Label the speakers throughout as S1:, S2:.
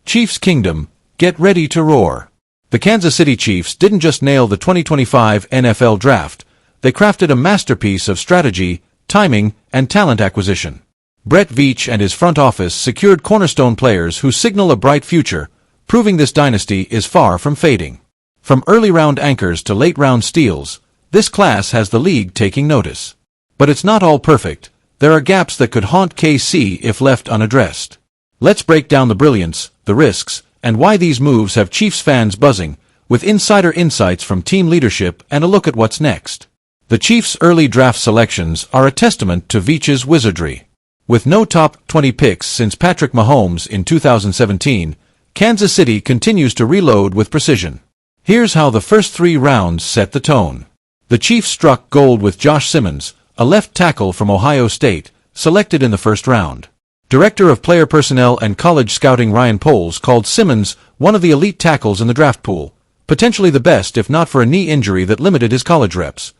S1: Chiefs Kingdom, get ready to roar. The Kansas City Chiefs didn't just nail the 2025 NFL Draft, they crafted a masterpiece of strategy, timing, and talent acquisition. Brett Veach and his front office secured cornerstone players who signal a bright future, proving this dynasty is far from fading. From early-round anchors to late-round steals, this class has the league taking notice. But it's not all perfect. There are gaps that could haunt KC if left unaddressed. Let's break down the brilliance, the risks, and why these moves have Chiefs fans buzzing, with insider insights from team leadership and a look at what's next. The Chiefs' early draft selections are a testament to Veach's wizardry. With no top 20 picks since Patrick Mahomes in 2017, Kansas City continues to reload with precision. Here's how the first 3 rounds set the tone. The Chiefs struck gold with Josh Simmons, a left tackle from Ohio State, selected in the first round. Director of Player Personnel and College Scouting Ryan Poles called Simmons one of the elite tackles in the draft pool, potentially the best if not for a knee injury that limited his college reps.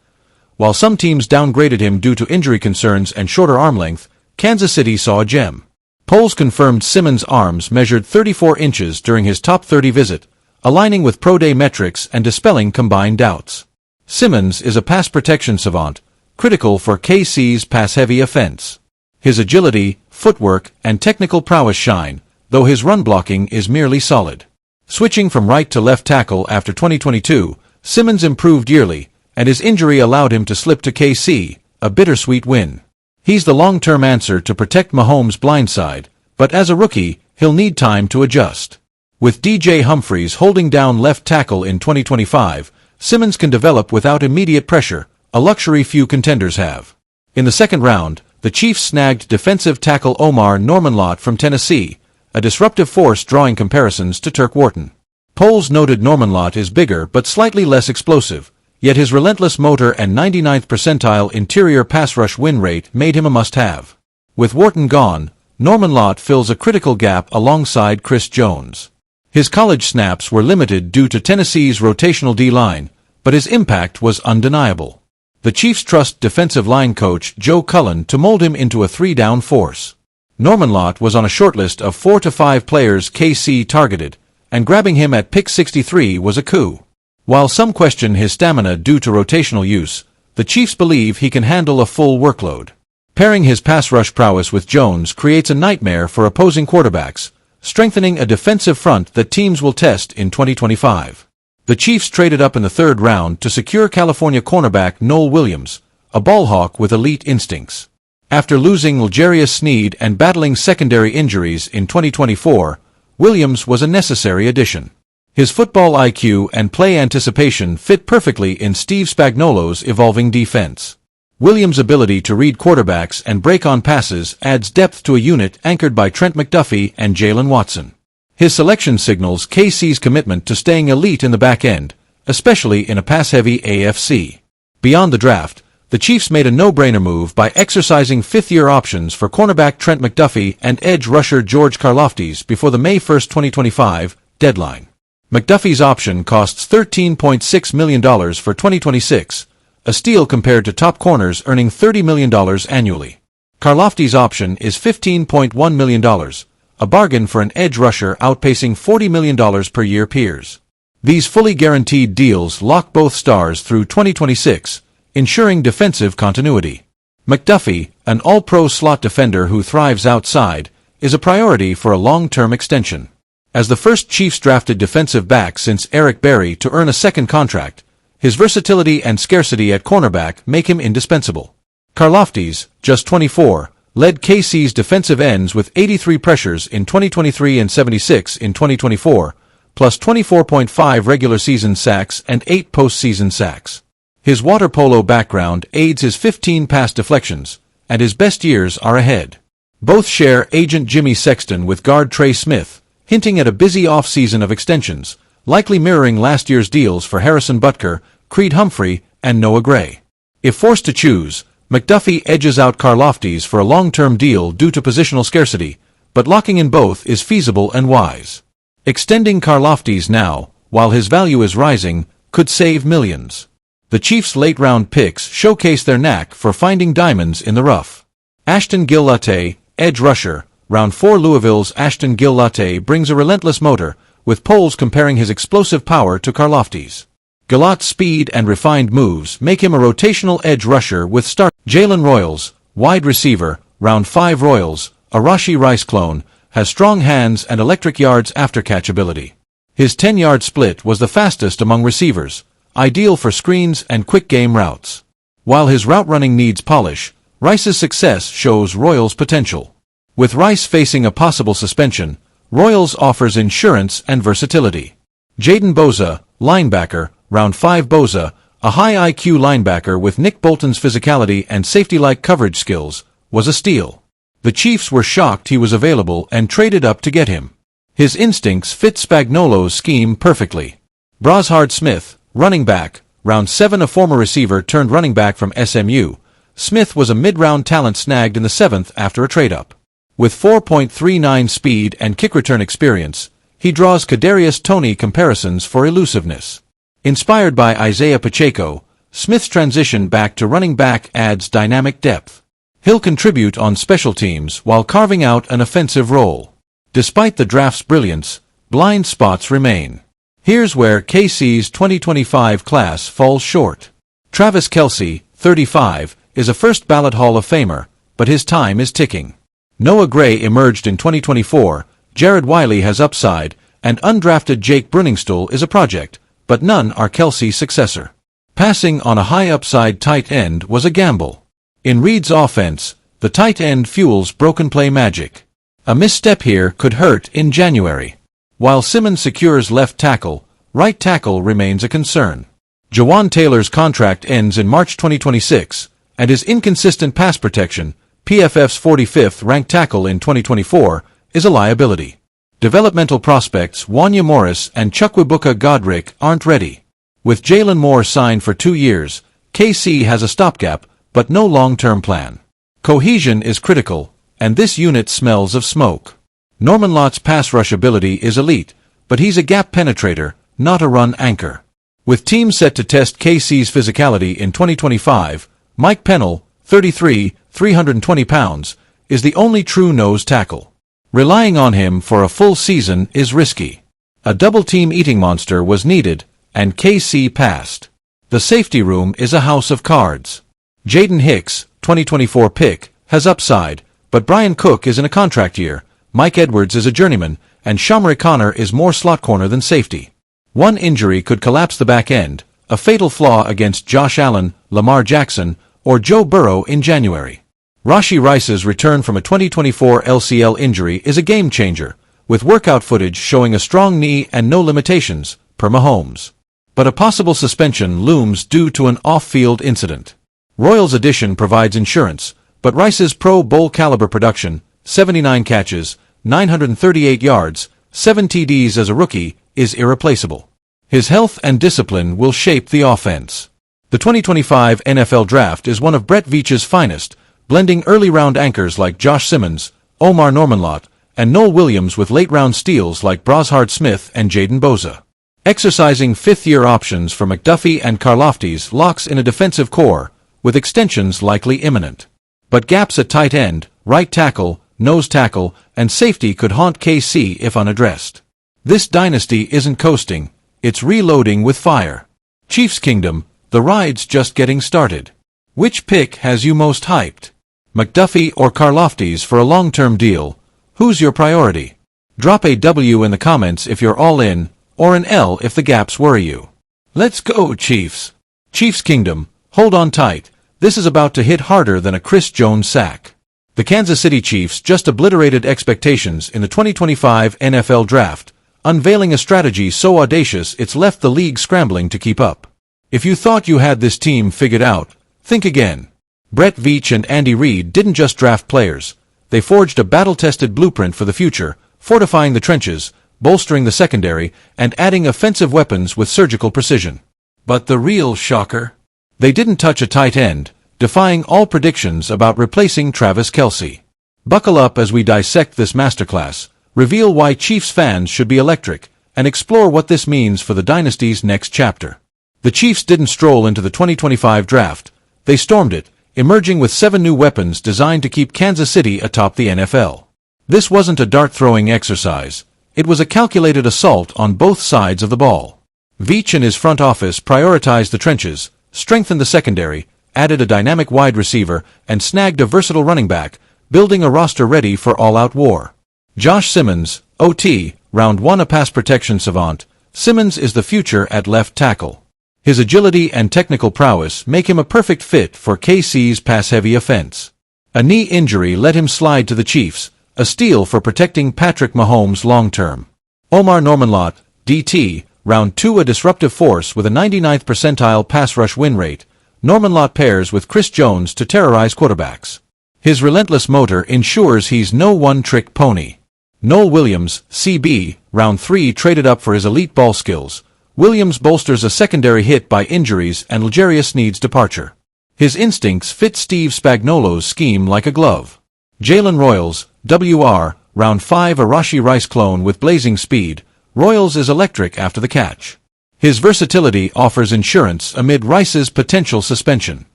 S1: While some teams downgraded him due to injury concerns and shorter arm length, Kansas City saw a gem. Poles confirmed Simmons' arms measured 34 inches during his top 30 visit, aligning with pro day metrics and dispelling combined doubts. Simmons is a pass protection savant, critical for KC's pass-heavy offense. His agility, footwork, and technical prowess shine, though his run blocking is merely solid. Switching from right to left tackle after 2022, Simmons improved yearly, and his injury allowed him to slip to KC, a bittersweet win. He's the long-term answer to protect Mahomes' blindside, but as a rookie, he'll need time to adjust. With DJ Humphries holding down left tackle in 2025, Simmons can develop without immediate pressure, a luxury few contenders have. In the second round, the Chiefs snagged defensive tackle Omar Norman-Lott from Tennessee, a disruptive force drawing comparisons to Turk Wharton. Poles noted Norman-Lott is bigger but slightly less explosive, yet his relentless motor and 99th percentile interior pass rush win rate made him a must-have. With Wharton gone, Norman-Lott fills a critical gap alongside Chris Jones. His college snaps were limited due to Tennessee's rotational D-line, but his impact was undeniable. The Chiefs trust defensive line coach Joe Cullen to mold him into a 3-down force. Norman-Lott was on a shortlist of 4 to 5 players KC targeted, and grabbing him at pick 63 was a coup. While some question his stamina due to rotational use, the Chiefs believe he can handle a full workload. Pairing his pass rush prowess with Jones creates a nightmare for opposing quarterbacks, strengthening a defensive front that teams will test in 2025. The Chiefs traded up in the third round to secure California cornerback Noel Williams, a ballhawk with elite instincts. After losing L'Jarius Sneed and battling secondary injuries in 2024, Williams was a necessary addition. His football IQ and play anticipation fit perfectly in Steve Spagnuolo's evolving defense. Williams' ability to read quarterbacks and break on passes adds depth to a unit anchored by Trent McDuffie and Jalen Watson. His selection signals KC's commitment to staying elite in the back end, especially in a pass-heavy AFC. Beyond the draft, the Chiefs made a no-brainer move by exercising fifth-year options for cornerback Trent McDuffie and edge rusher George Karlaftis before the May 1, 2025, deadline. McDuffie's option costs $13.6 million for 2026, a steal compared to top corners earning $30 million annually. Karlaftis' option is $15.1 million, a bargain for an edge rusher outpacing $40 million per year peers. These fully guaranteed deals lock both stars through 2026, ensuring defensive continuity. McDuffie, an all-pro slot defender who thrives outside, is a priority for a long-term extension. As the first Chiefs drafted defensive back since Eric Berry to earn a second contract, his versatility and scarcity at cornerback make him indispensable. Karlaftis, just 24, led KC's defensive ends with 83 pressures in 2023 and 76 in 2024, plus 24.5 regular season sacks and 8 postseason sacks. His water polo background aids his 15 pass deflections, and his best years are ahead. Both share agent Jimmy Sexton with guard Trey Smith, hinting at a busy offseason of extensions, likely mirroring last year's deals for Harrison Butker, Creed Humphrey, and Noah Gray. If forced to choose, McDuffie edges out Karlaftis for a long-term deal due to positional scarcity, but locking in both is feasible and wise. Extending Karlaftis now, while his value is rising, could save millions. The Chiefs' late-round picks showcase their knack for finding diamonds in the rough. Ashton Gil-Latte, edge rusher, Round 4 Louisville's Ashton Gil-Latte brings a relentless motor, with polls comparing his explosive power to Karlaftis. Gillatte's speed and refined moves make him a rotational edge rusher with start. Jalen Royals, wide receiver, Round 5 Royals, a Rashee Rice clone, has strong hands and electric yards after catch ability. His 10-yard split was the fastest among receivers, ideal for screens and quick game routes. While his route running needs polish, Rice's success shows Royals' potential. With Rice facing a possible suspension, Royals offers insurance and versatility. Jaden Bosa, linebacker, Round 5 Bosa, a high IQ linebacker with Nick Bolton's physicality and safety-like coverage skills, was a steal. The Chiefs were shocked he was available and traded up to get him. His instincts fit Spagnuolo's scheme perfectly. Brashard Smith, running back, Round 7 a former receiver turned running back from SMU, Smith was a mid-round talent snagged in the 7th after a trade-up. With 4.39 speed and kick return experience, he draws Kadarius Toney comparisons for elusiveness. Inspired by Isaiah Pacheco, Smith's transition back to running back adds dynamic depth. He'll contribute on special teams while carving out an offensive role. Despite the draft's brilliance, blind spots remain. Here's where KC's 2025 class falls short. Travis Kelce, 35, is a first-ballot Hall of Famer, but his time is ticking. Noah Gray emerged in 2024, Jared Wiley has upside, and undrafted Jake Brunningstool is a project, but none are Kelce's successor. Passing on a high-upside tight end was a gamble. In Reed's offense, the tight end fuels broken play magic. A misstep here could hurt in January. While Simmons secures left tackle, right tackle remains a concern. Jawan Taylor's contract ends in March 2026, and his inconsistent pass protection, PFF's 45th ranked tackle in 2024, is a liability. Developmental prospects Wanya Morris and Chukwuebuka Godric aren't ready. With Jalen Moore signed for 2 years, KC has a stopgap, but no long-term plan. Cohesion is critical, and this unit smells of smoke. Norman Lott's pass rush ability is elite, but he's a gap penetrator, not a run anchor. With teams set to test KC's physicality in 2025, Mike Pennell, 33, 320 pounds, is the only true nose tackle. Relying on him for a full season is risky. A double-team eating monster was needed, and KC passed. The safety room is a house of cards. Jaden Hicks, 2024 pick, has upside, but Brian Cook is in a contract year, Mike Edwards is a journeyman, and Shamari Connor is more slot corner than safety. One injury could collapse the back end, a fatal flaw against Josh Allen, Lamar Jackson, or Joe Burrow in January. Rashee Rice's return from a 2024 LCL injury is a game-changer, with workout footage showing a strong knee and no limitations, per Mahomes. But a possible suspension looms due to an off-field incident. Royals' addition provides insurance, but Rice's Pro Bowl caliber production, 79 catches, 938 yards, 7 TDs as a rookie, is irreplaceable. His health and discipline will shape the offense. The 2025 NFL Draft is one of Brett Veach's finest, blending early-round anchors like Josh Simmons, Omar Normanlott, and Noel Williams with late-round steals like Brashard Smith and Jaden Bosa. Exercising fifth-year options for McDuffie and Karlaftis locks in a defensive core, with extensions likely imminent. But gaps at tight end, right tackle, nose tackle, and safety could haunt KC if unaddressed. This dynasty isn't coasting, it's reloading with fire. Chiefs Kingdom, the ride's just getting started. Which pick has you most hyped? McDuffie or Karlaftis for a long-term deal? Who's your priority? Drop a W in the comments if you're all in, or an L if the gaps worry you. Let's go, Chiefs! Chiefs Kingdom, hold on tight, this is about to hit harder than a Chris Jones sack. The Kansas City Chiefs just obliterated expectations in the 2025 NFL Draft, unveiling a strategy so audacious it's left the league scrambling to keep up. If you thought you had this team figured out, think again. Brett Veach and Andy Reid didn't just draft players, they forged a battle-tested blueprint for the future, fortifying the trenches, bolstering the secondary, and adding offensive weapons with surgical precision. But the real shocker? They didn't touch a tight end, defying all predictions about replacing Travis Kelce. Buckle up as we dissect this masterclass, reveal why Chiefs fans should be electric, and explore what this means for the dynasty's next chapter. The Chiefs didn't stroll into the 2025 draft, they stormed it, emerging with 7 new weapons designed to keep Kansas City atop the NFL. This wasn't a dart-throwing exercise. It was a calculated assault on both sides of the ball. Veach and his front office prioritized the trenches, strengthened the secondary, added a dynamic wide receiver, and snagged a versatile running back, building a roster ready for all-out war. Josh Simmons, OT, round 1 a pass protection savant. Simmons is the future at left tackle. His agility and technical prowess make him a perfect fit for KC's pass-heavy offense. A knee injury let him slide to the Chiefs, a steal for protecting Patrick Mahomes long-term. Omar Normanlott, DT, round 2 a disruptive force with a 99th percentile pass rush win rate. Normanlott pairs with Chris Jones to terrorize quarterbacks. His relentless motor ensures he's no one-trick pony. Noel Williams, CB, round 3 traded up for his elite ball skills. Williams bolsters a secondary hit by injuries and L'Jarius Sneed's departure. His instincts fit Steve Spagnuolo's scheme like a glove. Jalen Royals, WR, round 5 a Rashee Rice clone with blazing speed. Royals is electric after the catch. His versatility offers insurance amid Rice's potential suspension.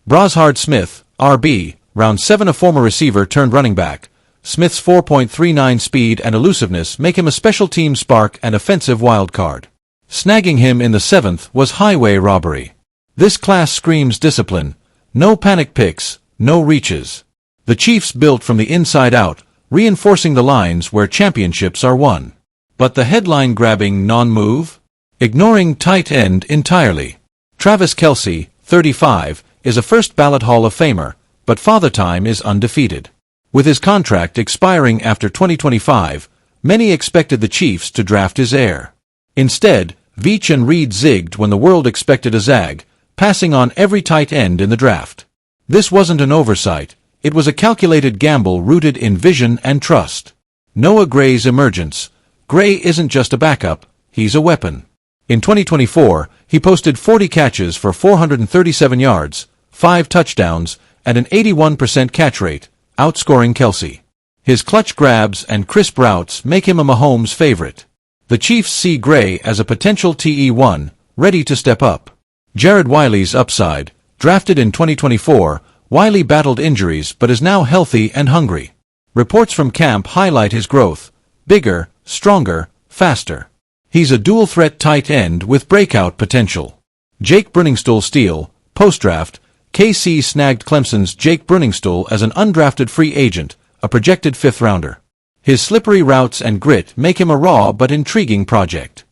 S1: Brashard Smith, RB, round 7 a former receiver turned running back. Smith's 4.39 speed and elusiveness make him a special team spark and offensive wildcard. Snagging him in the 7th was highway robbery. This class screams discipline. No panic picks, no reaches. The Chiefs built from the inside out, reinforcing the lines where championships are won. But the headline-grabbing non-move? Ignoring tight end entirely. Travis Kelce, 35, is a first-ballot Hall of Famer, but Father Time is undefeated. With his contract expiring after 2025, many expected the Chiefs to draft his heir. Instead, Veach and Reed zigged when the world expected a zag, passing on every tight end in the draft. This wasn't an oversight, it was a calculated gamble rooted in vision and trust. Noah Gray's emergence. Gray isn't just a backup, he's a weapon. In 2024, he posted 40 catches for 437 yards, 5 touchdowns, and an 81% catch rate, outscoring Kelce. His clutch grabs and crisp routes make him a Mahomes favorite. The Chiefs see Gray as a potential TE1, ready to step up. Jared Wiley's upside. Drafted in 2024, Wiley battled injuries but is now healthy and hungry. Reports from camp highlight his growth. Bigger, stronger, faster. He's a dual-threat tight end with breakout potential. Jake Bruningstool steal. Post-draft, KC snagged Clemson's Jake Bruningstool as an undrafted free agent, a projected 5th-rounder. His slippery routes and grit make him a raw but intriguing project.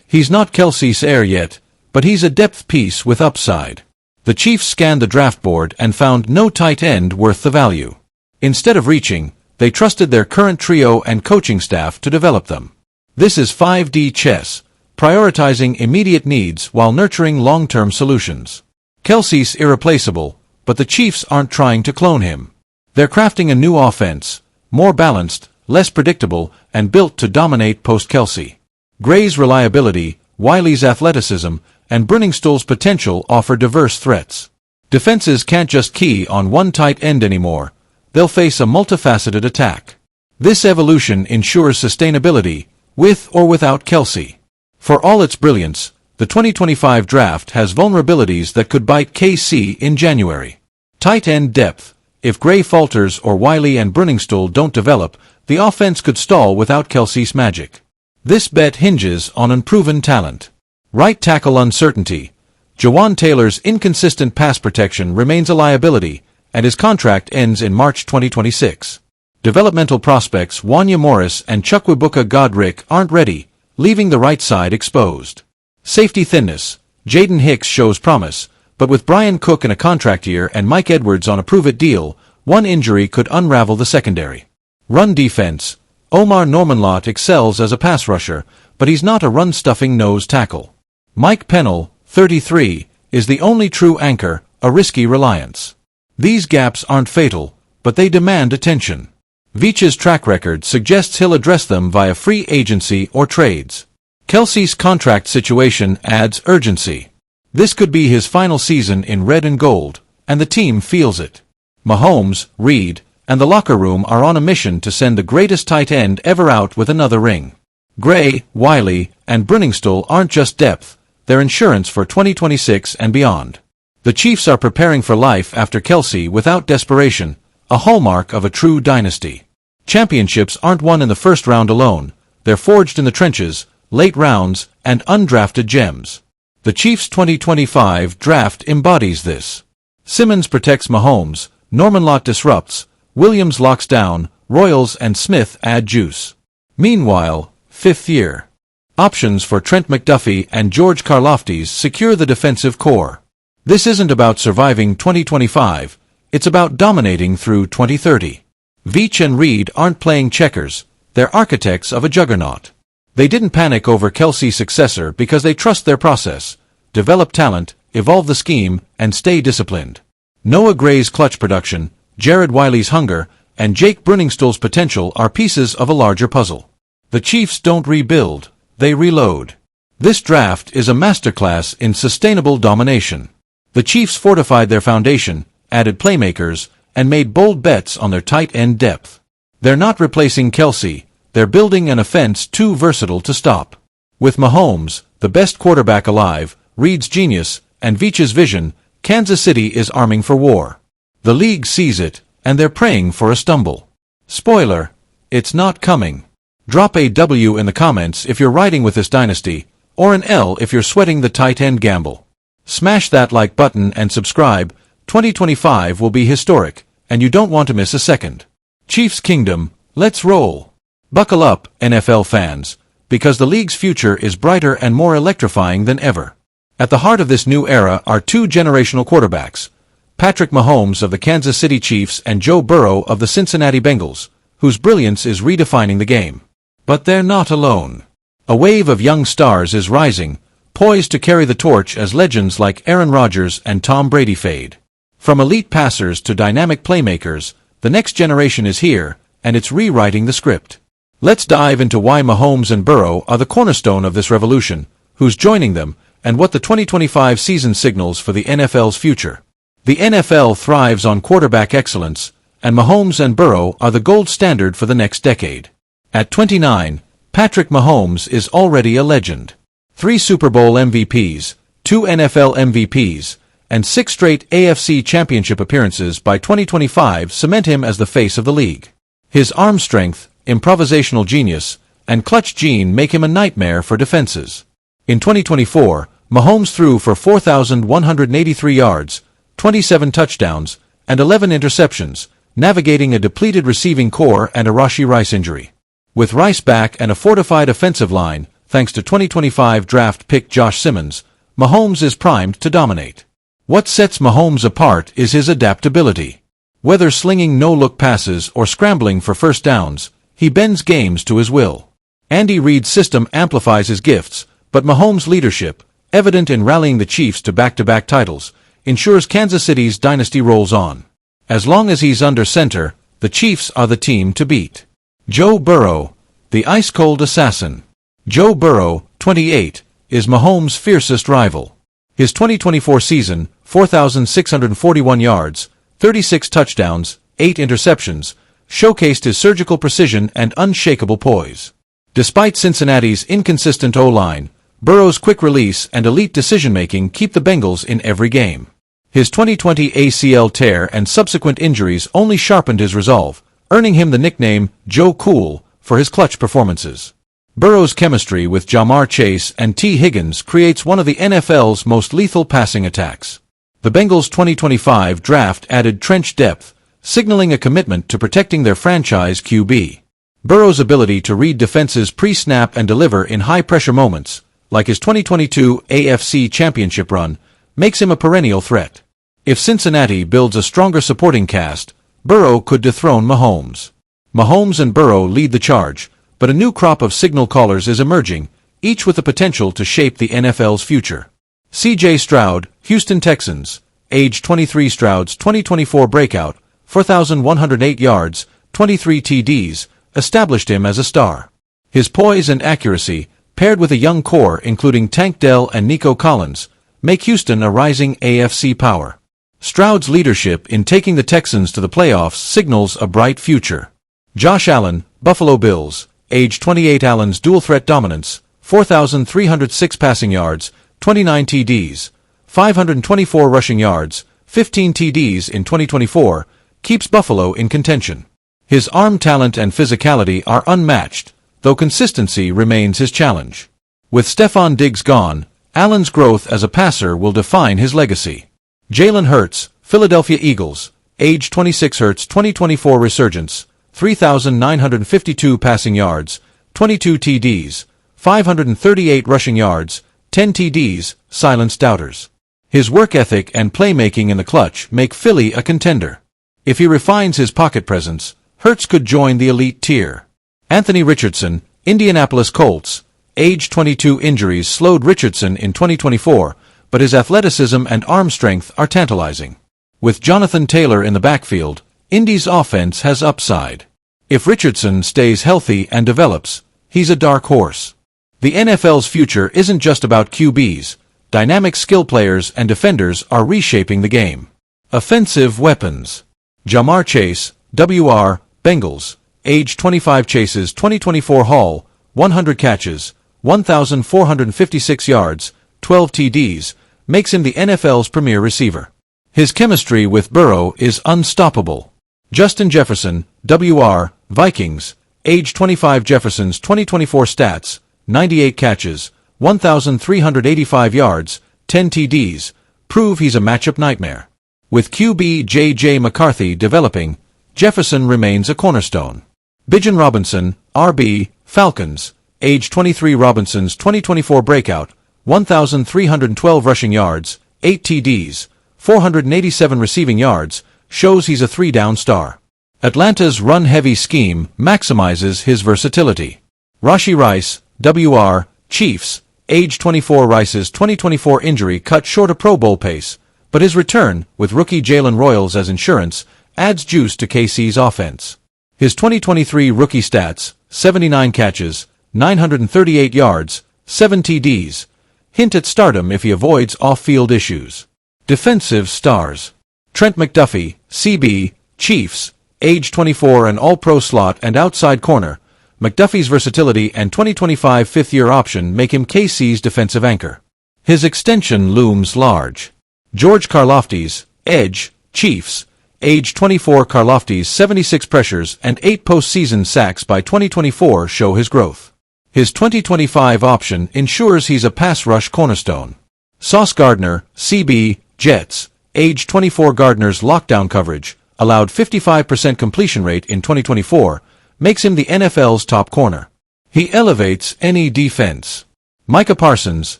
S1: He's not Kelce's heir yet, but he's a depth piece with upside. The Chiefs scanned the draft board and found no tight end worth the value. Instead of reaching, they trusted their current trio and coaching staff to develop them. This is 5D chess, prioritizing immediate needs while nurturing long-term solutions. Kelce's irreplaceable, but the Chiefs aren't trying to clone him. They're crafting a new offense, more balanced, less predictable, and built to dominate post-Kelce. Gray's reliability, Wiley's athleticism, and Bruningstool's potential offer diverse threats. Defenses can't just key on one tight end anymore. They'll face a multifaceted attack. This evolution ensures sustainability, with or without Kelce. For all its brilliance, the 2025 draft has vulnerabilities that could bite KC in January. Tight end depth. If Gray falters or Wiley and Bruningstool don't develop, the offense could stall without Kelce's magic. This bet hinges on unproven talent. Right tackle uncertainty. Jawan Taylor's inconsistent pass protection remains a liability, and his contract ends in March 2026. Developmental prospects Wanya Morris and Chukwuebuka Godric aren't ready, leaving the right side exposed. Safety thinness. Jaden Hicks shows promise, but with Brian Cook in a contract year and Mike Edwards on a prove-it deal, one injury could unravel the secondary. Run defense. Omar Normanlott excels as a pass rusher, but he's not a run-stuffing nose tackle. Mike Pennell, 33, is the only true anchor, a risky reliance. These gaps aren't fatal, but they demand attention. Veach's track record suggests he'll address them via free agency or trades. Kelce's contract situation adds urgency. This could be his final season in red and gold, and the team feels it. Mahomes, Reed, and the locker room are on a mission to send the greatest tight end ever out with another ring. Gray, Wiley, and Bruningstool aren't just depth, they're insurance for 2026 and beyond. The Chiefs are preparing for life after Kelce without desperation, a hallmark of a true dynasty. Championships aren't won in the first round alone, they're forged in the trenches, late rounds, and undrafted gems. The Chiefs' 2025 draft embodies this. Simmons protects Mahomes, Norman Lott disrupts, Williams locks down, Royals and Smith add juice. Meanwhile, fifth year. Options for Trent McDuffie and George Karlaftis secure the defensive core. This isn't about surviving 2025, it's about dominating through 2030. Veach and Reed aren't playing checkers, they're architects of a juggernaut. They didn't panic over Kelsey's successor because they trust their process, develop talent, evolve the scheme, and stay disciplined. Noah Gray's clutch production, Jared Wiley's hunger, and Jake Bruningstool's potential are pieces of a larger puzzle. The Chiefs don't rebuild, they reload. This draft is a masterclass in sustainable domination. The Chiefs fortified their foundation, added playmakers, and made bold bets on their tight end depth. They're not replacing Kelsey, they're building an offense too versatile to stop. With Mahomes, the best quarterback alive, Reed's genius, and Veach's vision, Kansas City is arming for war. The league sees it, and they're praying for a stumble. Spoiler, it's not coming. Drop a W in the comments if you're riding with this dynasty, or an L if you're sweating the tight end gamble. Smash that like button and subscribe. 2025 will be historic, and you don't want to miss a second. Chiefs Kingdom, let's roll. Buckle up, NFL fans, because the league's future is brighter and more electrifying than ever. At the heart of this new era are two generational quarterbacks, Patrick Mahomes of the Kansas City Chiefs and Joe Burrow of the Cincinnati Bengals, whose brilliance is redefining the game. But they're not alone. A wave of young stars is rising, poised to carry the torch as legends like Aaron Rodgers and Tom Brady fade. From elite passers to dynamic playmakers, the next generation is here, and it's rewriting the script. Let's dive into why Mahomes and Burrow are the cornerstone of this revolution, who's joining them, and what the 2025 season signals for the NFL's future. The NFL thrives on quarterback excellence, and Mahomes and Burrow are the gold standard for the next decade. At 29, Patrick Mahomes is already a legend. 3 Super Bowl MVPs, 2 NFL MVPs, and 6 straight AFC Championship appearances by 2025 cement him as the face of the league. His arm strength, improvisational genius, and clutch gene make him a nightmare for defenses. In 2024, Mahomes threw for 4,183 yards, 27 touchdowns, and 11 interceptions, navigating a depleted receiving core and a Rashee Rice injury. With Rice back and a fortified offensive line, thanks to 2025 draft pick Josh Simmons, Mahomes is primed to dominate. What sets Mahomes apart is his adaptability. Whether slinging no-look passes or scrambling for first downs, he bends games to his will. Andy Reid's system amplifies his gifts, but Mahomes' leadership, evident in rallying the Chiefs to back-to-back titles, ensures Kansas City's dynasty rolls on. As long as he's under center, the Chiefs are the team to beat. Joe Burrow, the ice-cold assassin. Joe Burrow, 28, is Mahomes' fiercest rival. His 2024 season, 4,641 yards, 36 touchdowns, 8 interceptions, showcased his surgical precision and unshakable poise. Despite Cincinnati's inconsistent O-line, Burrow's quick release and elite decision-making keep the Bengals in every game. His 2020 ACL tear and subsequent injuries only sharpened his resolve, earning him the nickname Joe Cool for his clutch performances. Burrow's chemistry with Jamar Chase and T. Higgins creates one of the NFL's most lethal passing attacks. The Bengals' 2025 draft added trench depth, signaling a commitment to protecting their franchise QB. Burrow's ability to read defenses pre-snap and deliver in high-pressure moments, like his 2022 AFC Championship run, makes him a perennial threat. If Cincinnati builds a stronger supporting cast, Burrow could dethrone Mahomes. Mahomes and Burrow lead the charge, but a new crop of signal callers is emerging, each with the potential to shape the NFL's future. C.J. Stroud, Houston Texans, age 23. Stroud's 2024 breakout, 4,108 yards, 23 TDs, established him as a star. His poise and accuracy, paired with a young core including Tank Dell and Nico Collins, make Houston a rising AFC power. Stroud's leadership in taking the Texans to the playoffs signals a bright future. Josh Allen, Buffalo Bills, age 28. Allen's dual-threat dominance, 4,306 passing yards, 29 TDs, 524 rushing yards, 15 TDs in 2024, keeps Buffalo in contention. His arm talent and physicality are unmatched, though consistency remains his challenge. With Stephon Diggs gone, Allen's growth as a passer will define his legacy. Jalen Hurts, Philadelphia Eagles, age 26. Hurts 2024 resurgence, 3,952 passing yards, 22 TDs, 538 rushing yards, 10 TDs, silenced doubters. His work ethic and playmaking in the clutch make Philly a contender. If he refines his pocket presence, Hurts could join the elite tier. Anthony Richardson, Indianapolis Colts, age 22. Injuries slowed Richardson in 2024, but his athleticism and arm strength are tantalizing. With Jonathan Taylor in the backfield, Indy's offense has upside. If Richardson stays healthy and develops, he's a dark horse. The NFL's future isn't just about QBs. Dynamic skill players and defenders are reshaping the game. Offensive weapons. Ja'Marr Chase, WR, Bengals, age 25. Chase's 2024 haul, 100 catches, 1,456 yards, 12 TDs, makes him the NFL's premier receiver. His chemistry with Burrow is unstoppable. Justin Jefferson, WR, Vikings, age 25. Jefferson's 2024 stats, 98 catches, 1,385 yards, 10 TDs, prove he's a matchup nightmare. With QB J.J. McCarthy developing, Jefferson remains a cornerstone. Bijan Robinson, RB, Falcons, age 23. Robinson's 2024 breakout, 1,312 rushing yards, 8 TDs, 487 receiving yards, shows he's a three-down star. Atlanta's run-heavy scheme maximizes his versatility. Rashee Rice, WR, Chiefs, age 24. Rice's 2024 injury cut short a Pro Bowl pace, but his return, with rookie Jalen Royals as insurance, adds juice to KC's offense. His 2023 rookie stats, 79 catches, 938 yards, 7 TDs, hint at stardom if he avoids off-field issues. Defensive stars. Trent McDuffie, CB, Chiefs, age 24. An all-pro slot and outside corner, McDuffie's versatility and 2025 fifth-year option make him KC's defensive anchor. His extension looms large. George Karlaftis, edge, Chiefs, age 24. Karlaftis' 76 pressures and 8 postseason sacks by 2024 show his growth. His 2025 option ensures he's a pass-rush cornerstone. Sauce Gardner, CB, Jets, age 24. Gardner's lockdown coverage, allowed 55% completion rate in 2024, makes him the NFL's top corner. He elevates any defense. Micah Parsons,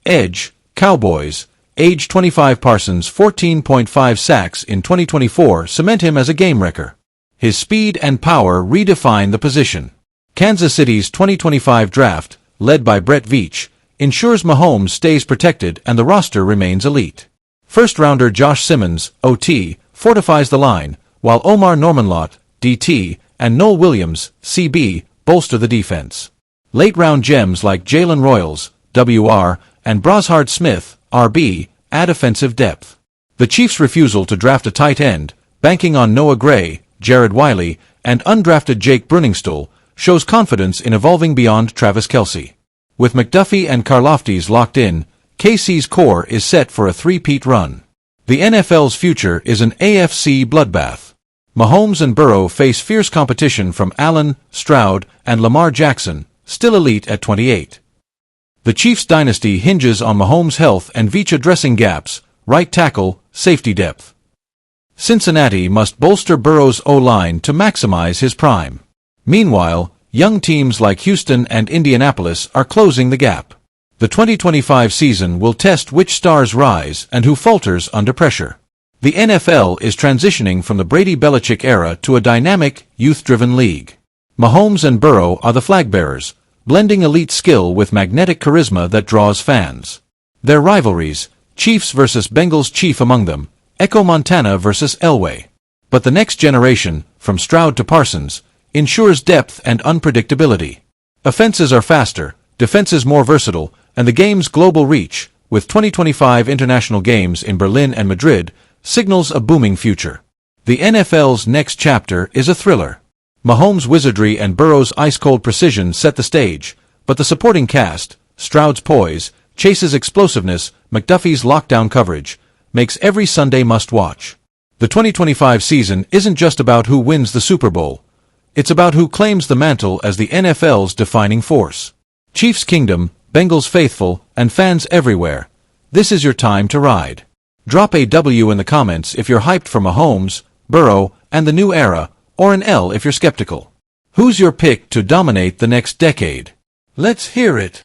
S1: edge, Cowboys, age 25. Parsons' 14.5 sacks in 2024 cement him as a game-wrecker. His speed and power redefine the position. Kansas City's 2025 draft, led by Brett Veach, ensures Mahomes stays protected and the roster remains elite. First-rounder Josh Simmons, OT, fortifies the line, while Omar Normanlott, DT, and Noel Williams, CB, bolster the defense. Late-round gems like Jalen Royals, WR, and Brashard Smith, RB, add offensive depth. The Chiefs' refusal to draft a tight end, banking on Noah Gray, Jared Wiley, and undrafted Jake Brunningstool, shows confidence in evolving beyond Travis Kelce. With McDuffie and Karlaftis locked in, KC's core is set for a three-peat run. The NFL's future is an AFC bloodbath. Mahomes and Burrow face fierce competition from Allen, Stroud, and Lamar Jackson, still elite at 28. The Chiefs' dynasty hinges on Mahomes' health and Veach addressing gaps, right tackle, safety depth. Cincinnati must bolster Burrow's O-line to maximize his prime. Meanwhile, young teams like Houston and Indianapolis are closing the gap. The 2025 season will test which stars rise and who falters under pressure. The NFL is transitioning from the Brady-Belichick era to a dynamic, youth-driven league. Mahomes and Burrow are the flag-bearers, blending elite skill with magnetic charisma that draws fans. Their rivalries, Chiefs versus Bengals, chief among them, echo Montana versus Elway. But the next generation, from Stroud to Parsons, ensures depth and unpredictability. Offenses are faster, defenses more versatile, and the game's global reach, with 2025 international games in Berlin and Madrid, signals a booming future. The NFL's next chapter is a thriller. Mahomes' wizardry and Burrow's ice-cold precision set the stage, but the supporting cast, Stroud's poise, Chase's explosiveness, McDuffie's lockdown coverage, makes every Sunday must-watch. The 2025 season isn't just about who wins the Super Bowl. It's about who claims the mantle as the NFL's defining force. Chiefs Kingdom, Bengals faithful, and fans everywhere. This is your time to ride. Drop a W in the comments if you're hyped for Mahomes, Burrow, and the new era, or an L if you're skeptical. Who's your pick to dominate the next decade? Let's hear it.